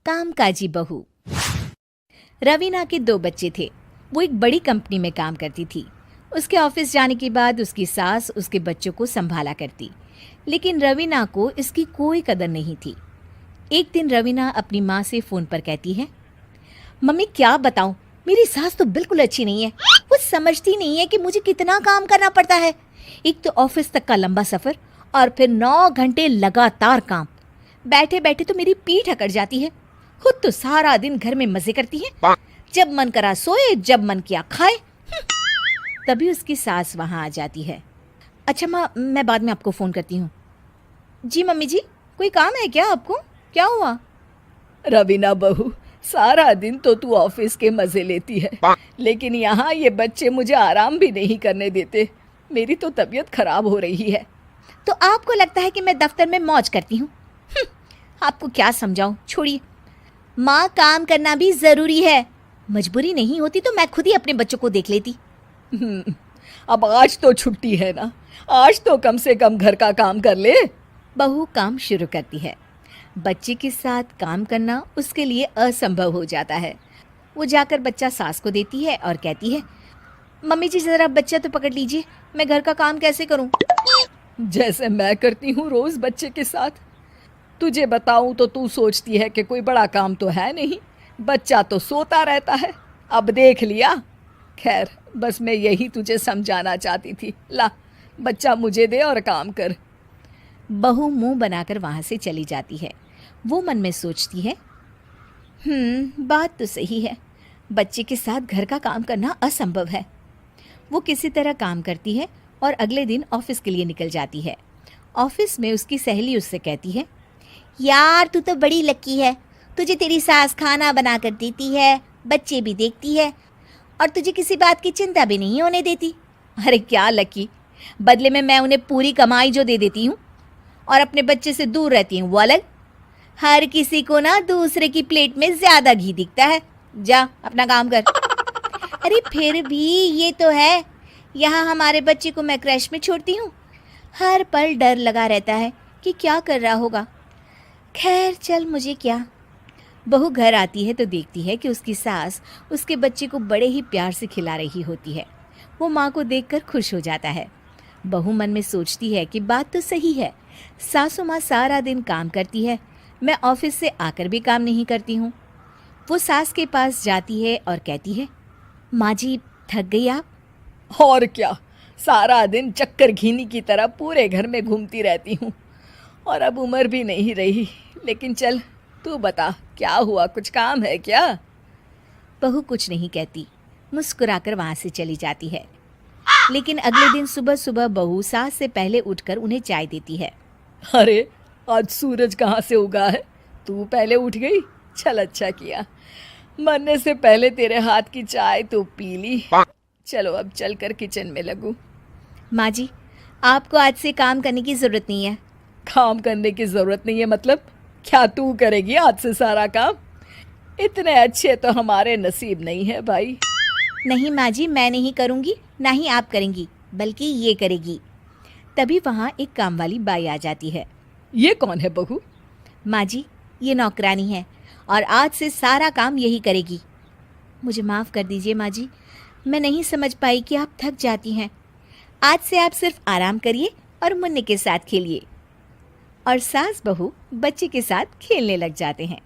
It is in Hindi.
कामकाजी बहू। रवीना के 2 बच्चे थे। वो एक बड़ी कंपनी में काम करती थी। उसके ऑफिस जाने के बाद उसकी सास उसके बच्चों को संभाला करती, लेकिन रवीना को इसकी कोई कदर नहीं थी। एक दिन रवीना अपनी माँ से फ़ोन पर कहती है, मम्मी क्या बताऊं, मेरी सास तो बिल्कुल अच्छी नहीं है। वो समझती नहीं है कि मुझे कितना काम करना पड़ता है। एक तो ऑफिस तक का लंबा सफ़र और फिर 9 घंटे लगातार काम। बैठे बैठे तो मेरी पीठ अकड़ जाती है। खुद तो सारा दिन घर में मजे करती है, जब मन करा सोए, जब मन किया खाए। तभी उसकी सास वहाँ आ जाती है। अच्छा माँ, मैं बाद में आपको फ़ोन करती हूँ। जी मम्मी जी, कोई काम है क्या आपको? क्या हुआ? रवीना बहू, सारा दिन तो तू ऑफिस के मजे लेती है, लेकिन यहाँ ये बच्चे मुझे आराम भी नहीं करने देते। मेरी तो तबीयत खराब हो रही है। तो आपको लगता है कि मैं दफ्तर में मौज करती हूँ? आपको क्या समझाऊं, छोड़िए। माँ, काम करना भी ज़रूरी है। मजबूरी नहीं होती तो मैं खुद ही अपने बच्चों को देख लेती। अब आज तो छुट्टी है ना, आज तो कम से कम घर का काम कर ले। बहू काम शुरू करती है। बच्चे के साथ काम करना उसके लिए असंभव हो जाता है। वो जाकर बच्चा सास को देती है और कहती है, मम्मी जी ज़रा बच्चा तो पकड़ लीजिए, मैं घर का काम कैसे करूं? जैसे मैं करती हूँ रोज बच्चे के साथ। तुझे बताऊं तो तू सोचती है कि कोई बड़ा काम तो है नहीं, बच्चा तो सोता रहता है। अब देख लिया। खैर, बस मैं यही तुझे समझाना चाहती थी। ला, बच्चा मुझे दे और काम कर। बहू मुंह बनाकर वहाँ से चली जाती है। वो मन में सोचती है, बात तो सही है, बच्चे के साथ घर का काम करना असंभव है। वो किसी तरह काम करती है और अगले दिन ऑफिस के लिए निकल जाती है। ऑफिस में उसकी सहेली उससे कहती है, यार तू तो बड़ी लकी है, तुझे तेरी सास खाना बना कर देती है, बच्चे भी देखती है और तुझे किसी बात की चिंता भी नहीं होने देती। अरे क्या लकी, बदले में मैं उन्हें पूरी कमाई जो दे देती हूँ और अपने बच्चे से दूर रहती हूँ वो अलग। हर किसी को ना दूसरे की प्लेट में ज़्यादा घी दिखता है। जा अपना काम कर। अरे फिर भी ये तो है, यहाँ हमारे बच्चे को मैं क्रैश में छोड़ती हूँ, हर पल डर लगा रहता है कि क्या कर रहा होगा। खैर चल, मुझे क्या। बहू घर आती है तो देखती है कि उसकी सास उसके बच्चे को बड़े ही प्यार से खिला रही होती है। वो माँ को देखकर खुश हो जाता है। बहू मन में सोचती है कि बात तो सही है, सासू माँ सारा दिन काम करती है, मैं ऑफिस से आकर भी काम नहीं करती हूँ। वो सास के पास जाती है और कहती है, माँ जी थक गई आप? और क्या, सारा दिन चक्कर घीनी की तरह पूरे घर में घूमती रहती हूँ और अब उम्र भी नहीं रही। लेकिन चल तू बता, क्या हुआ, कुछ काम है क्या? बहू कुछ नहीं कहती, मुस्कुराकर वहाँ से चली जाती है। लेकिन अगले दिन सुबह सुबह बहू सास से पहले उठकर उन्हें चाय देती है। अरे आज सूरज कहाँ से उगा है, तू पहले उठ गई। चल अच्छा किया, मरने से पहले तेरे हाथ की चाय तो पी ली। चलो अब चलकर किचन में लगूं। माँ जी, आपको आज से काम करने की ज़रूरत नहीं है। काम करने की ज़रूरत नहीं है मतलब? क्या तू करेगी आज से सारा काम? इतने अच्छे तो हमारे नसीब नहीं है भाई। नहीं माँ जी, मैं नहीं करूँगी, ना ही आप करेंगी, बल्कि ये करेगी। तभी वहाँ एक काम वाली बाई आ जाती है। ये कौन है बहू? माँ जी, ये नौकरानी है और आज से सारा काम यही करेगी। मुझे माफ़ कर दीजिए माँ जी, मैं नहीं समझ पाई कि आप थक जाती हैं। आज से आप सिर्फ आराम करिए और मुन्ने के साथ खेलिए। और सास बहू बच्चे के साथ खेलने लग जाते हैं।